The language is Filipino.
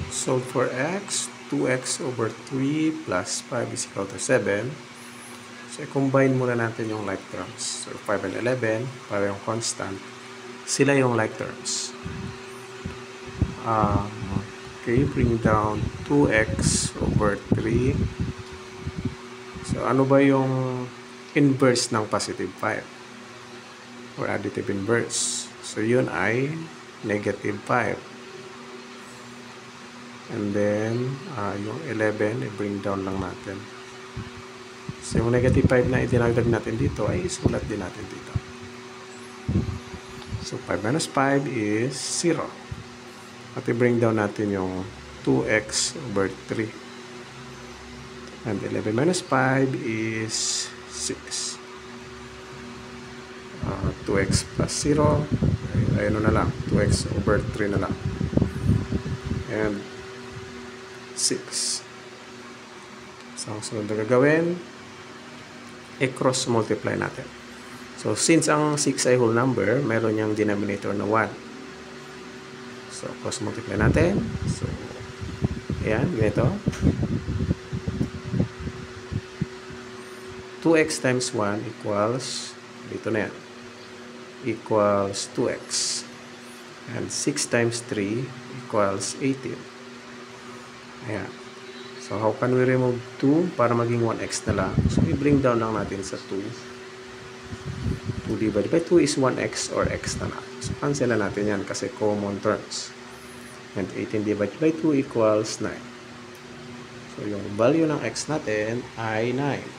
So for x, 2x over 3 plus 5 is equal to 7. So i-combine muna natin yung like terms. So 5 and 11, para yung constant, sila yung like terms. Okay, bring down 2x over 3. So ano ba yung inverse ng positive 5? Or additive inverse? So yun ay negative 5. And then, yung 11, i-bring down lang natin. So, yung negative 5 na idinagdag natin dito, ay isulat din natin dito. So, 5 minus 5 is 0. At i-bring down natin yung 2x over 3. And 11 minus 5 is 6. 2x plus 0. Ay, ano na lang, 2x over 3 na lang. And 6. So, ang sunod na gagawin, i-cross multiply natin. So, since ang 6 ay whole number, meron niyang denominator na 1. So, cross multiply natin. So, ayan, ganito. 2x times 1 equals, dito na yan, equals 2x. And 6 times 3 equals 18. Ayan. So, how can we remove 2 para maging 1x na lang? So, i-bring down lang natin sa 2. 2 divided by 2 is 1x or x na lang. So, cancel na natin yan kasi common terms. And 18 divided by 2 equals 9. So, yung value ng x natin ay 9.